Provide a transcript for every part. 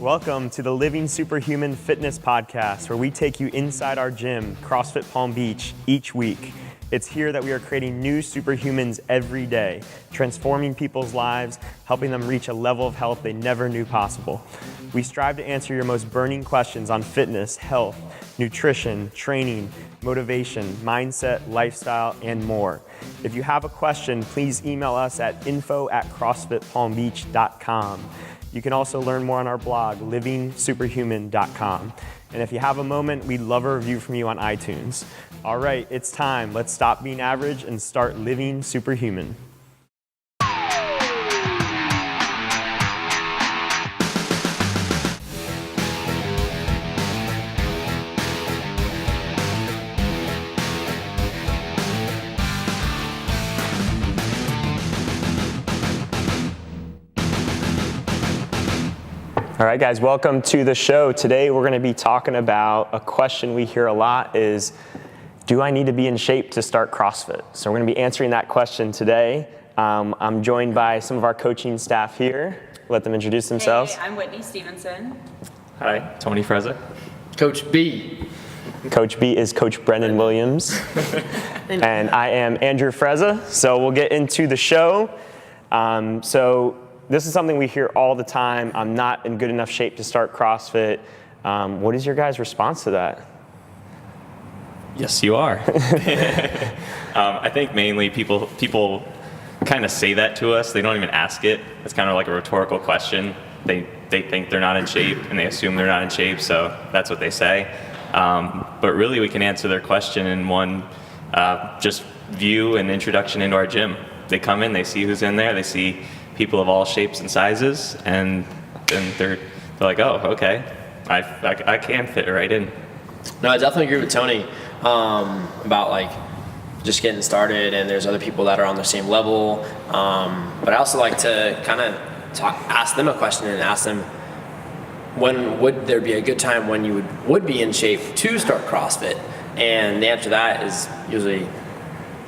Welcome to the Living Superhuman Fitness Podcast, where we take you inside our gym, CrossFit Palm Beach, each week. It's here that we are creating new superhumans every day, transforming people's lives, helping them reach a level of health they never knew possible. We strive to answer your most burning questions on fitness, health, nutrition, training, motivation, mindset, lifestyle, and more. If you have a question, please email us at info@crossfitpalmbeach.com. You can also learn more on our blog, livingsuperhuman.com. And if you have a moment, we'd love a review from you on iTunes. All right, it's time. Let's stop being average and start living superhuman. All right, guys, welcome to the show. Today, we're going to be talking about a question we hear a lot is, do I need to be in shape to start CrossFit? So we're going to be answering that question today. I'm joined by some of our coaching staff here. Let them introduce themselves. Hey, I'm Whitney Stevenson. Hi, Tony Freza. Coach B. Coach B is Coach Brendan Williams. And I am Andrew Freza. So we'll get into the show. This is something we hear all the time. I'm not in good enough shape to start CrossFit. What is your guys' response to that? Yes, you are. I think mainly people kind of say that to us. They don't even ask it. It's kind of like a rhetorical question. They think they're not in shape, and they assume they're not in shape, so that's what they say. But really, we can answer their question in one just view and introduction into our gym. They come in, they see who's in there, they see people of all shapes and sizes, and then they're like, oh, okay, I can fit right in. No, I definitely agree with Tony about like just getting started, and there's other people that are on the same level. But I also like to kind of ask them a question and ask them, when would there be a good time when you would be in shape to start CrossFit? And the answer to that is usually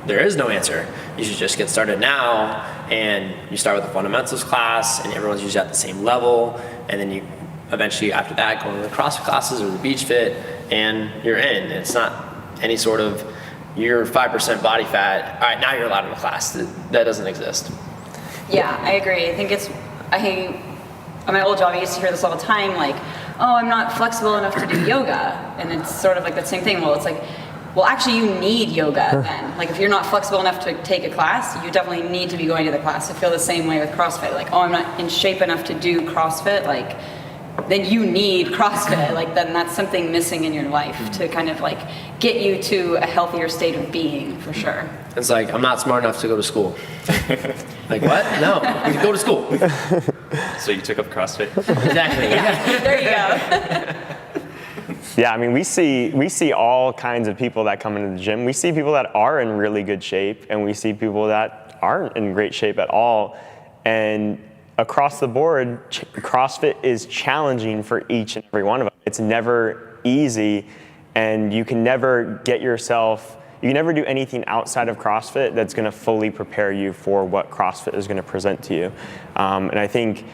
there is no answer. You should just get started now, and you start with the fundamentals class, and everyone's usually at the same level, and then you eventually after that go into the CrossFit classes or the beach fit, and you're in. It's not any sort of you're 5% body fat, all right, now you're allowed in the class. That doesn't exist. Yeah, I agree. I think at my old job, I used to hear this all the time, like, oh, I'm not flexible enough to do yoga. And it's sort of like that same thing. Well, it's like, well, actually, you need yoga then. Like, if you're not flexible enough to take a class, you definitely need to be going to the class. I feel the same way with CrossFit. Like, oh, I'm not in shape enough to do CrossFit. Like, then you need CrossFit. Like, then that's something missing in your life to kind of like get you to a healthier state of being, for sure. It's like, I'm not smart enough to go to school. Like, what? No, you can go to school. So you took up CrossFit? Exactly. Yeah, there you go. Yeah, I mean, we see all kinds of people that come into the gym. We see people that are in really good shape, and we see people that aren't in great shape at all. And across the board, CrossFit is challenging for each and every one of us. It's never easy, and you can never do anything outside of CrossFit that's going to fully prepare you for what CrossFit is going to present to you. And I think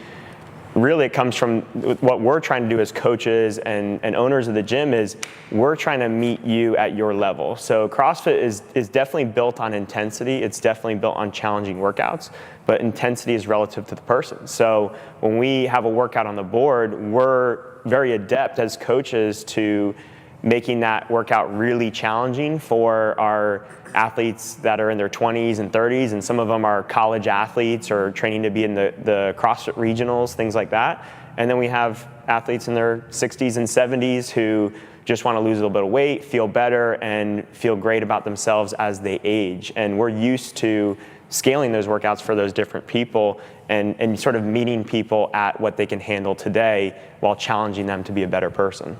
really it comes from what we're trying to do as coaches and owners of the gym is we're trying to meet you at your level. So CrossFit is definitely built on intensity. It's definitely built on challenging workouts, but intensity is relative to the person. So when we have a workout on the board, we're very adept as coaches to making that workout really challenging for our athletes that are in their 20s and 30s, and some of them are college athletes or training to be in the CrossFit regionals, things like that. And then we have athletes in their 60s and 70s who just want to lose a little bit of weight, feel better, and feel great about themselves as they age. And we're used to scaling those workouts for those different people and sort of meeting people at what they can handle today while challenging them to be a better person.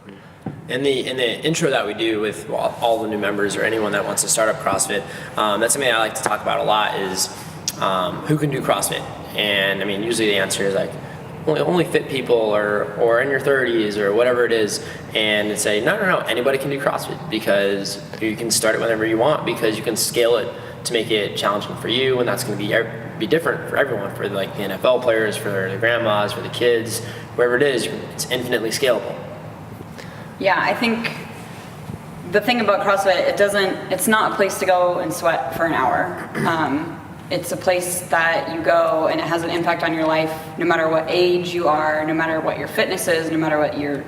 In the intro that we do with all the new members or anyone that wants to start up CrossFit, that's something I like to talk about a lot is who can do CrossFit? And I mean, usually the answer is like only fit people or in your 30s or whatever it is, and say no, anybody can do CrossFit because you can start it whenever you want because you can scale it to make it challenging for you, and that's going to be different for everyone, for like the NFL players, for the grandmas, for the kids, whoever it is. It's infinitely scalable. Yeah, I think the thing about CrossFit, it's not a place to go and sweat for an hour. It's a place that you go and it has an impact on your life no matter what age you are, no matter what your fitness is, no matter what your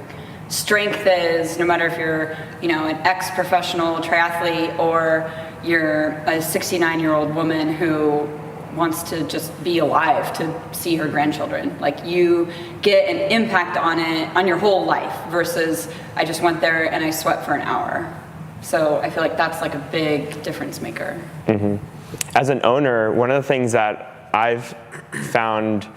strength is, no matter if you're, an ex-professional triathlete or you're a 69-year-old woman who wants to just be alive to see her grandchildren. Like, you get an impact on it, on your whole life, versus I just went there and I sweat for an hour. So I feel like that's like a big difference maker. Mm-hmm. As an owner, one of the things that I've found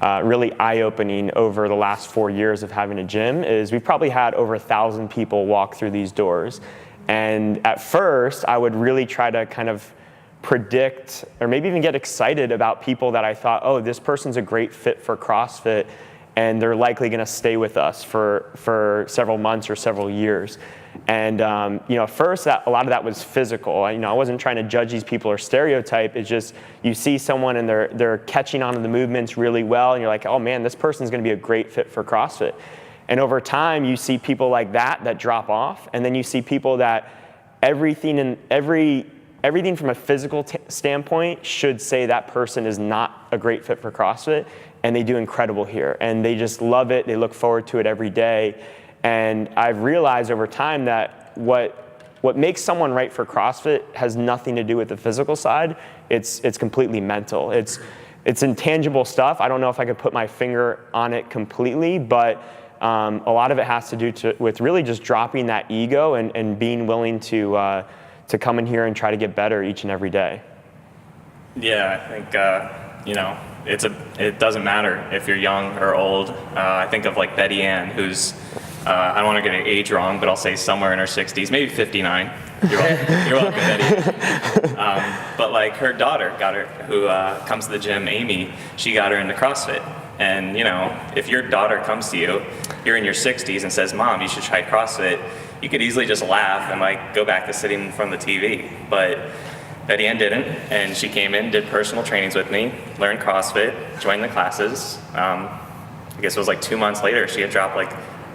really eye-opening over the last 4 years of having a gym is we've probably had over 1,000 people walk through these doors. And at first, I would really try to kind of predict or maybe even get excited about people that I thought, oh, this person's a great fit for CrossFit and they're likely going to stay with us for several months or several years. And at first, a lot of that was physical. I wasn't trying to judge these people or stereotype. It's just you see someone and they're catching on to the movements really well, and you're like, oh man, this person's going to be a great fit for CrossFit. And over time, you see people like that drop off, and then you see people that everything from a physical standpoint should say that person is not a great fit for CrossFit, and they do incredible here, and they just love it. They look forward to it every day. And I've realized over time that what makes someone right for CrossFit has nothing to do with the physical side. It's completely mental. It's intangible stuff. I don't know if I could put my finger on it completely, but a lot of it has to do with really just dropping that ego and being willing to come in here and try to get better each and every day. Yeah, I think it doesn't matter if you're young or old. I think of like Betty Ann, who's I don't want to get her age wrong, but I'll say somewhere in her 60s, maybe 59. You're welcome, Betty. But like her daughter who comes to the gym, Amy, she got her into CrossFit. And if your daughter comes to you, you're in your 60s and says, Mom, you should try CrossFit, you could easily just laugh and like go back to sitting in front of the TV. But Betty Ann didn't, and she came in, did personal trainings with me, learned CrossFit, joined the classes. I guess it was like 2 months later, she had dropped like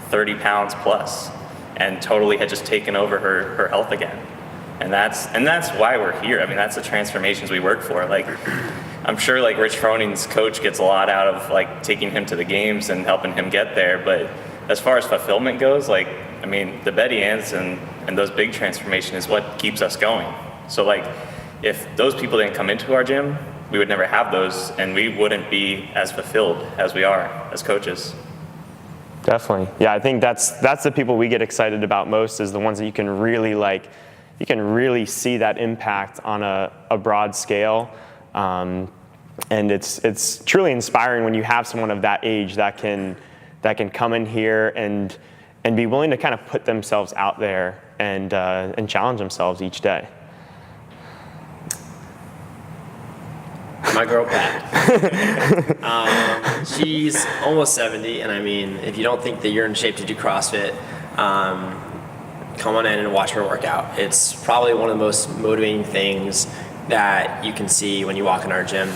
30 pounds plus and totally had just taken over her health again. And that's why we're here. I mean, that's the transformations we work for. Like, I'm sure like Rich Froning's coach gets a lot out of like taking him to the games and helping him get there. But as far as fulfillment goes, like, I mean, the Betty Anns and those big transformations is what keeps us going. So like, if those people didn't come into our gym, we would never have those, and we wouldn't be as fulfilled as we are as coaches. Definitely. Yeah, I think that's the people we get excited about most, is the ones that you can really see that impact on a broad scale. And it's truly inspiring when you have someone of that age that can come in here and be willing to kind of put themselves out there and challenge themselves each day. My girl Pat. She's almost 70, and I mean, if you don't think that you're in shape to do CrossFit, come on in and watch her work out. It's probably one of the most motivating things that you can see when you walk in our gym.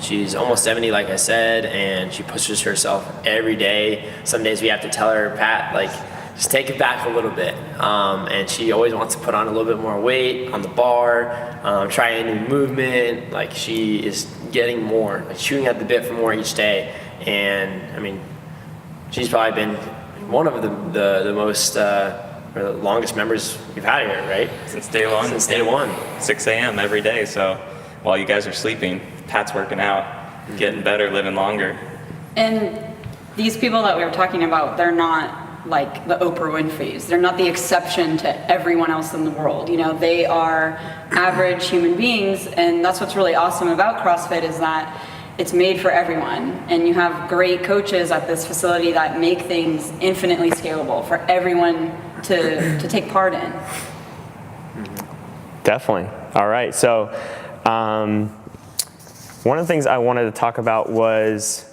She's almost 70, like I said, and she pushes herself every day. Some days we have to tell her, Pat, like, just take it back a little bit. And she always wants to put on a little bit more weight on the bar, try a new movement. Like, she is getting more, like shooting at the bit for more each day. And I mean, she's probably been one of the most, or the longest members we've had here, right? Since day one. Since day one. 6 a.m. every day. So while you guys are sleeping, Pat's working out, getting better, living longer. And these people that we were talking about, they're not like the Oprah Winfrey's. They're not the exception to everyone else in the world. They are average human beings, and that's what's really awesome about CrossFit, is that it's made for everyone. And you have great coaches at this facility that make things infinitely scalable for everyone to take part in. Definitely. All right. So one of the things I wanted to talk about was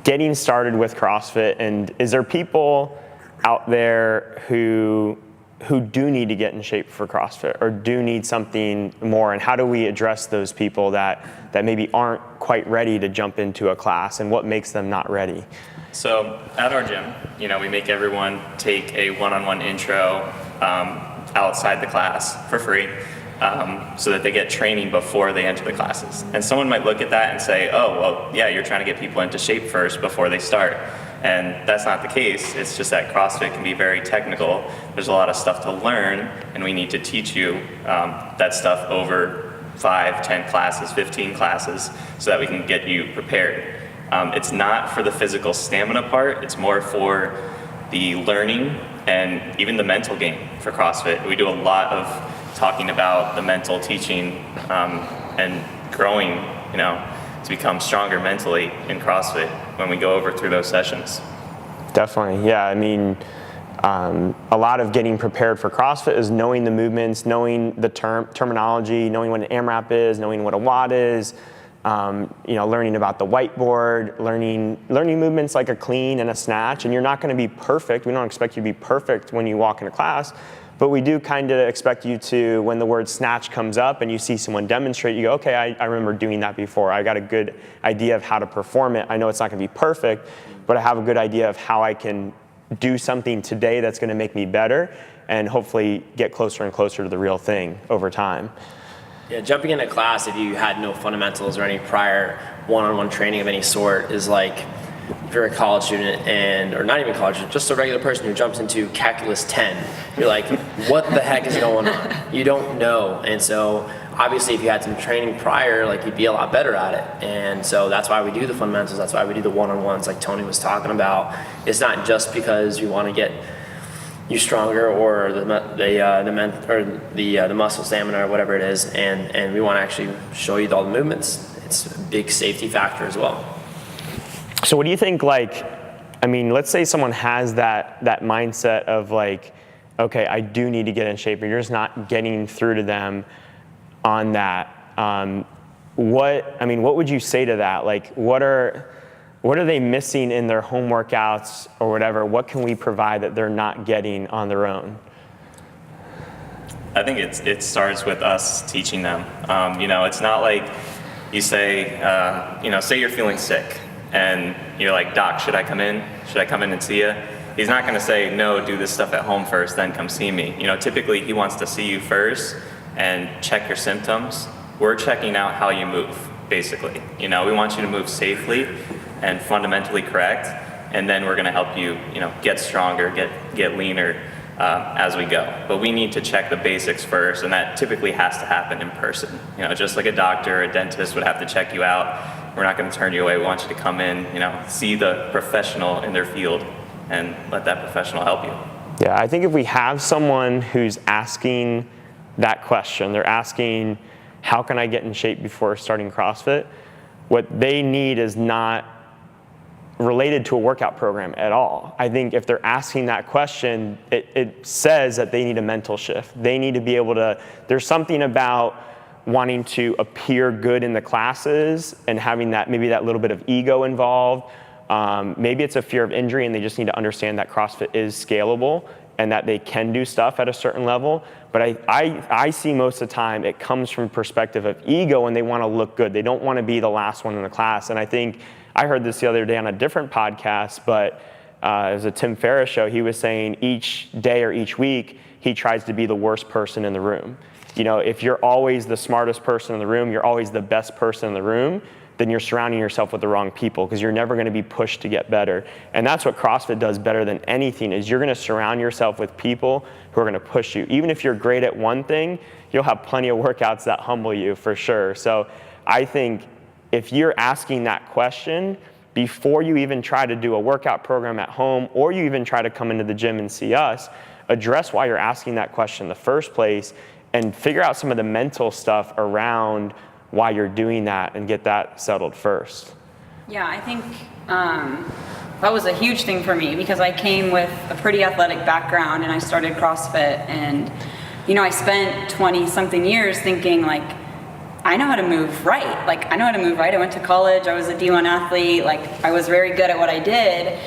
getting started with CrossFit. And is there people out there who who do need to get in shape for CrossFit or do need something more, and how do we address those people that maybe aren't quite ready to jump into a class, and what makes them not ready? So at our gym, we make everyone take a one-on-one intro outside the class for free, so that they get training before they enter the classes. And someone might look at that and say, oh, well, yeah, you're trying to get people into shape first before they start. And that's not the case. It's just that CrossFit can be very technical. There's a lot of stuff to learn, and we need to teach you that stuff over 5, 10 classes, 15 classes, so that we can get you prepared. It's not for the physical stamina part, it's more for the learning and even the mental game for CrossFit. We do a lot of talking about the mental teaching and growing, to become stronger mentally in CrossFit when we go over through those sessions. Definitely, yeah. I mean, a lot of getting prepared for CrossFit is knowing the movements, knowing the terminology, knowing what an AMRAP is, knowing what a WOD is, learning about the whiteboard, learning movements like a clean and a snatch. And you're not going to be perfect. We don't expect you to be perfect when you walk into class, but we do kind of expect you to, when the word snatch comes up and you see someone demonstrate, you go, okay, I remember doing that before. I got a good idea of how to perform it. I know it's not going to be perfect, but I have a good idea of how I can do something today that's going to make me better and hopefully get closer and closer to the real thing over time. Yeah, jumping into class if you had no fundamentals or any prior one-on-one training of any sort is like, if you're a college student or not even college, just a regular person who jumps into calculus 10, you're like, what the heck is going on? You don't know. And so obviously if you had some training prior, like you'd be a lot better at it. And so that's why we do the fundamentals. That's why we do the one-on-ones like Tony was talking about. It's not just because we want to get you stronger or the muscle stamina or whatever it is. And we want to actually show you all the movements. It's a big safety factor as well. So what do you think, let's say someone has that mindset of like, okay, I do need to get in shape, and you're just not getting through to them on that. What would you say to that? Like, what are they missing in their home workouts or whatever? What can we provide that they're not getting on their own? I think it starts with us teaching them. It's not like you say, say you're feeling sick. And you're like, doc, should I come in? Should I come in and see you? He's not going to say, no, do this stuff at home first, then come see me. Typically he wants to see you first and check your symptoms. We're checking out how you move, basically. We want you to move safely and fundamentally correct, and then we're going to help you, get stronger, get leaner as we go. But we need to check the basics first, and that typically has to happen in person. Just like a doctor or a dentist would have to check you out. We're not going to turn you away. We want you to come in, see the professional in their field and let that professional help you. Yeah, I think if we have someone who's asking that question, they're asking, how can I get in shape before starting CrossFit? What they need is not related to a workout program at all. I think if they're asking that question, it says that they need a mental shift. They need to be able to, there's something about wanting to appear good in the classes and having maybe that little bit of ego involved. Maybe it's a fear of injury and they just need to understand that CrossFit is scalable and that they can do stuff at a certain level. But I see most of the time it comes from perspective of ego and they want to look good. They don't want to be the last one in the class. And I think I heard this the other day on a different podcast, but it was a Tim Ferriss show. He was saying each day or each week, he tries to be the worst person in the room. If you're always the smartest person in the room, you're always the best person in the room, then you're surrounding yourself with the wrong people because you're never going to be pushed to get better. And that's what CrossFit does better than anything is you're going to surround yourself with people who are going to push you. Even if you're great at one thing, you'll have plenty of workouts that humble you for sure. So I think if you're asking that question before you even try to do a workout program at home or you even try to come into the gym and see us, address why you're asking that question in the first place and figure out some of the mental stuff around why you're doing that and get that settled first. Yeah, I think that was a huge thing for me because I came with a pretty athletic background and I started CrossFit and, I spent 20 something years thinking like, I know how to move right. I went to college, I was a D1 athlete, I was very good at what I did.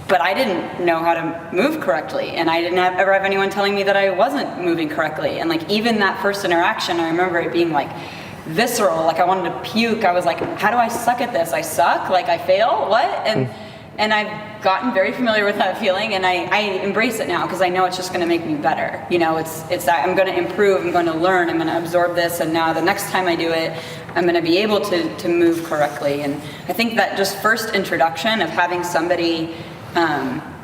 but I didn't know how to move correctly, and I didn't ever have anyone telling me that I wasn't moving correctly. And like even that first interaction, I remember it being like visceral, like I wanted to puke. I was like, how do I suck at this? I suck? Like I fail? What? And I've gotten very familiar with that feeling, and I embrace it now because I know it's just going to make me better. You know, it's that I'm going to improve, I'm going to learn, I'm going to absorb this, and now the next time I do it, I'm going to be able to move correctly. And I think that just first introduction of having somebody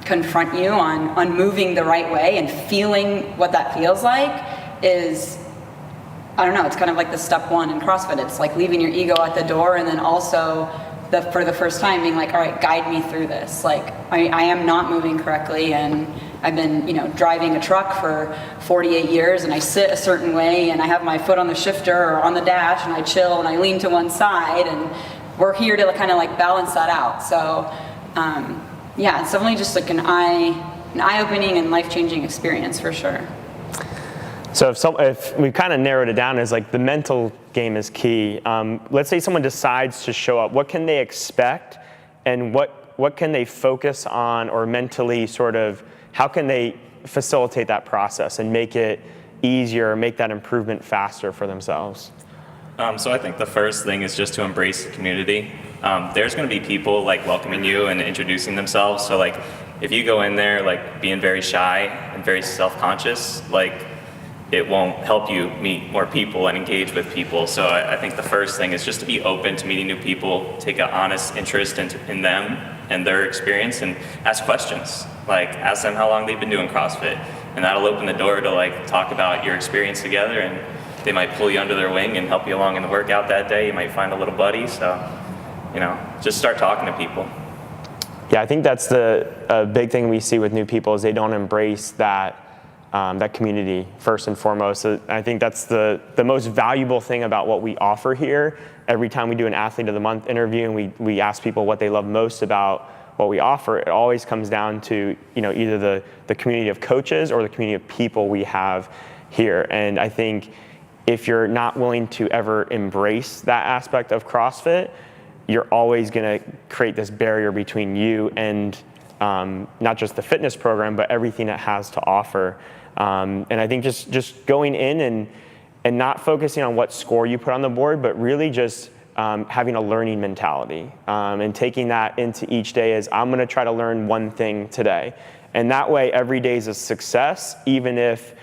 confront you on moving the right way and feeling what that feels like is, I don't know, it's kind of like the step one in CrossFit. It's like leaving your ego at the door, and then also for the first time being like, all right, guide me through this. Like I am not moving correctly, and I've been, you know, driving a truck for 48 years, and I sit a certain way, and I have my foot on the shifter or on the dash, and I chill and I lean to one side, and we're here to kind of like balance that out. So yeah, it's definitely just like an eye-opening and life-changing experience for sure. So if we kind of narrowed it down as like the mental game is key. Let's say someone decides to show up. What can they expect, and what can they focus on, or mentally sort of how can they facilitate that process and make it easier, make that improvement faster for themselves? So I think the first thing is just to embrace the community. There's going to be people like welcoming you and introducing themselves. So like if you go in there like being very shy and very self-conscious, like it won't help you meet more people and engage with people. So I think the first thing is just to be open to meeting new people, take an honest interest in them and their experience, and ask questions. Like ask them how long they've been doing CrossFit, and that'll open the door to like talk about your experience together, and they might pull you under their wing and help you along in the workout that day. You might find a little buddy. So, you know, just start talking to people. Yeah, I think that's a big thing we see with new people is they don't embrace that community first and foremost. So I think that's the most valuable thing about what we offer here. Every time we do an Athlete of the Month interview and we ask people what they love most about what we offer, it always comes down to, you know, either the community of coaches or the community of people we have here. And I think if you're not willing to ever embrace that aspect of CrossFit, you're always going to create this barrier between you and not just the fitness program, but everything it has to offer. And I think just going in and not focusing on what score you put on the board, but really just having a learning mentality and taking that into each day as I'm going to try to learn one thing today. And that way every day is a success, even if,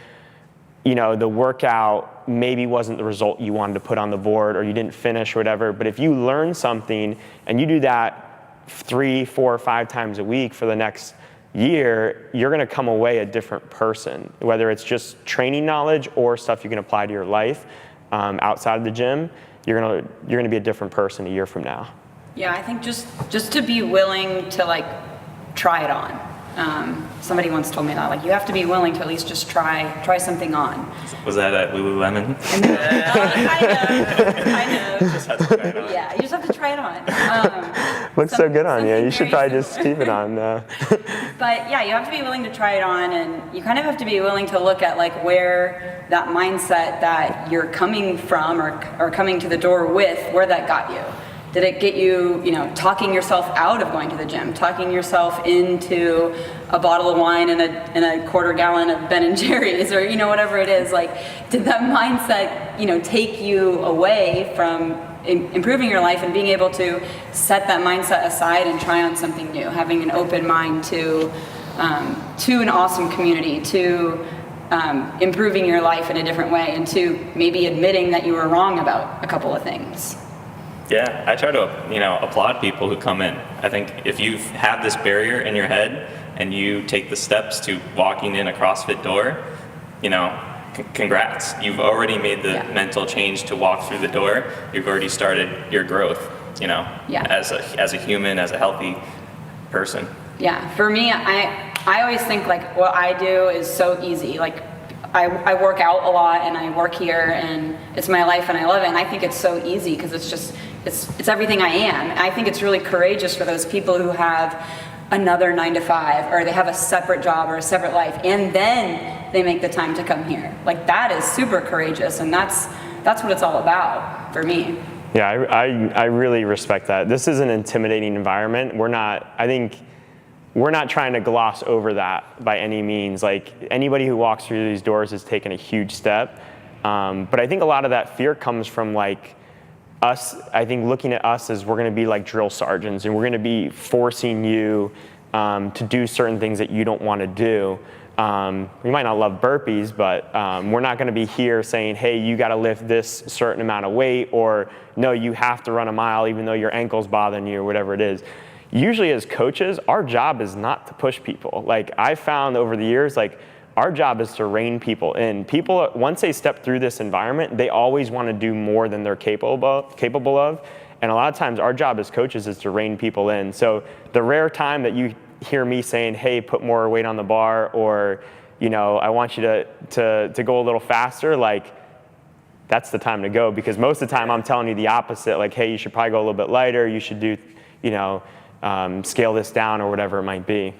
you know, the workout maybe wasn't the result you wanted to put on the board or you didn't finish or whatever. But if you learn something and you do that 3, 4, 5 times a week for the next year, you're going to come away a different person, whether it's just training knowledge or stuff you can apply to your life outside of the gym. You're going to be a different person a year from now. Yeah, I think just to be willing to like try it on. Somebody once told me that, like, you have to be willing to at least just try something on. Was that at Lululemon? Kind of. Just had to try it on. Yeah, you just have to try it on. Looks so good on you. You should very probably just keep it on. But yeah, you have to be willing to try it on, and you kind of have to be willing to look at like where that mindset that you're coming from or coming to the door with, where that got you. Did it get you, you know, talking yourself out of going to the gym, talking yourself into a bottle of wine and a quarter gallon of Ben and Jerry's, or, you know, whatever it is? Like, did that mindset, you know, take you away from improving your life and being able to set that mindset aside and try on something new, having an open mind to an awesome community, to improving your life in a different way, and to maybe admitting that you were wrong about a couple of things? Yeah, I try to, you know, applaud people who come in. I think if you have this barrier in your head and you take the steps to walking in a CrossFit door, you know, congrats. You've already made the mental change to walk through the door. You've already started your growth, you know, as a human, as a healthy person. Yeah, for me, I always think like what I do is so easy. Like I work out a lot and I work here and it's my life and I love it, and I think it's so easy because it's just it's everything I am. I think it's really courageous for those people who have another 9 to 5, or they have a separate job or a separate life, and then they make the time to come here. Like, that is super courageous, and that's what it's all about for me. Yeah, I really respect that. This is an intimidating environment. I think we're not trying to gloss over that by any means. Like, anybody who walks through these doors has taken a huge step. But I think a lot of that fear comes from like us, I think, looking at us as we're going to be like drill sergeants, and we're going to be forcing you to do certain things that you don't want to do. You might not love burpees, but we're not going to be here saying, hey, you got to lift this certain amount of weight, or no, you have to run a mile even though your ankle's bothering you, or whatever it is. Usually as coaches, our job is not to push people. Like, I found over the years, like, our job is to rein people in. People, once they step through this environment, they always want to do more than they're capable of. And a lot of times our job as coaches is to rein people in. So the rare time that you hear me saying, hey, put more weight on the bar, or, you know, I want you to go a little faster, like, that's the time to go. Because most of the time I'm telling you the opposite, like, hey, you should probably go a little bit lighter, you should do, you know, scale this down, or whatever it might be.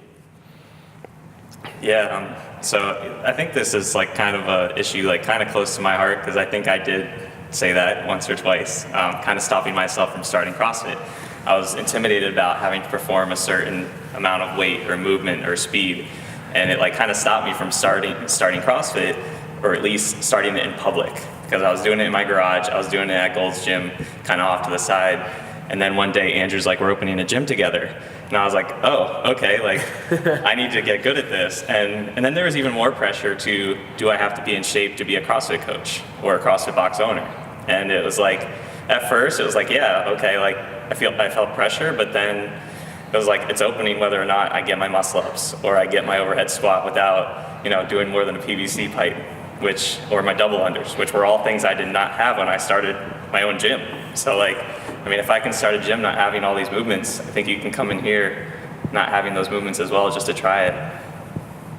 Yeah, so I think this is like kind of a issue like kind of close to my heart, because I think I did say that once or twice, kind of stopping myself from starting CrossFit. I was intimidated about having to perform a certain amount of weight or movement or speed, and it like kind of stopped me from starting CrossFit, or at least starting it in public, because I was doing it in my garage, I was doing it at Gold's Gym, kind of off to the side. And then one day Andrew's like, we're opening a gym together. And I was like, oh, okay, like, I need to get good at this. And then there was even more pressure to, do I have to be in shape to be a CrossFit coach or a CrossFit box owner? And it was like, at first it was like, yeah, okay, like, I felt pressure, but then it was like, it's opening whether or not I get my muscle ups, or I get my overhead squat without, you know, doing more than a PVC pipe, or my double unders, which were all things I did not have when I started my own gym. So like, I mean, if I can start a gym not having all these movements, I think you can come in here not having those movements as well, just to try it.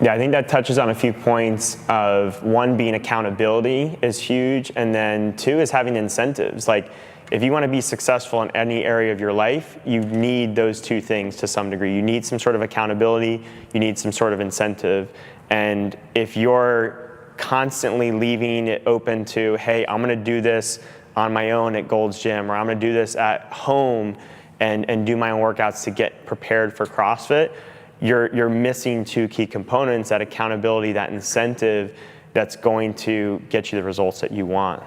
Yeah, I think that touches on a few points of, one, being accountability is huge, and then two is having incentives. Like, if you want to be successful in any area of your life, you need those two things to some degree. You need some sort of accountability, you need some sort of incentive. And if you're constantly leaving it open to, hey, I'm going to do this on my own at Gold's Gym, or I'm going to do this at home and do my own workouts to get prepared for CrossFit, you're missing two key components: that accountability, that incentive that's going to get you the results that you want.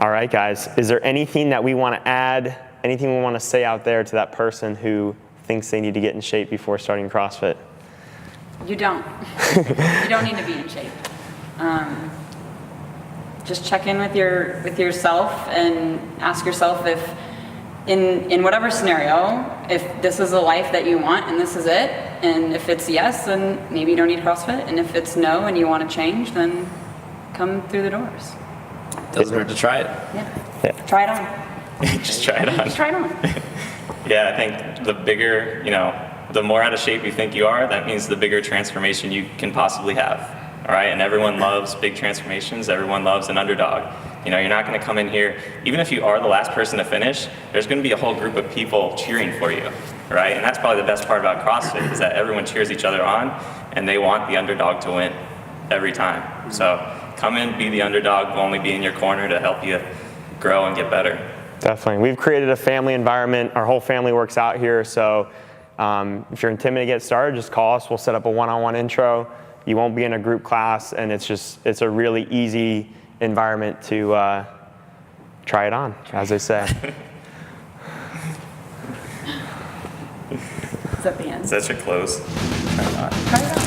All right, guys, is there anything that we want to add, anything we want to say out there to that person who thinks they need to get in shape before starting CrossFit? You don't. You don't need to be in shape. Just check in with yourself and ask yourself if, in whatever scenario, if this is a life that you want and this is it, and if it's yes, then maybe you don't need CrossFit, and if it's no and you want to change, then come through the doors. Doesn't hurt to try it. Yeah. Try it on. Just try it on. Just try it on. Yeah, I think the bigger, you know, the more out of shape you think you are, that means the bigger transformation you can possibly have. All right, and everyone loves big transformations. Everyone loves an underdog. You know, you're not going to come in here, even if you are the last person to finish, there's going to be a whole group of people cheering for you, right? And that's probably the best part about CrossFit, is that everyone cheers each other on, and they want the underdog to win every time. So come in, be the underdog. We'll only be in your corner to help you grow and get better. Definitely. We've created a family environment. Our whole family works out here. So if you're intimidated to get started, just call us. We'll set up a one-on-one intro. You won't be in a group class, and it's a really easy environment to try it on, as they say. Is that the end? Is that your close? Try it on.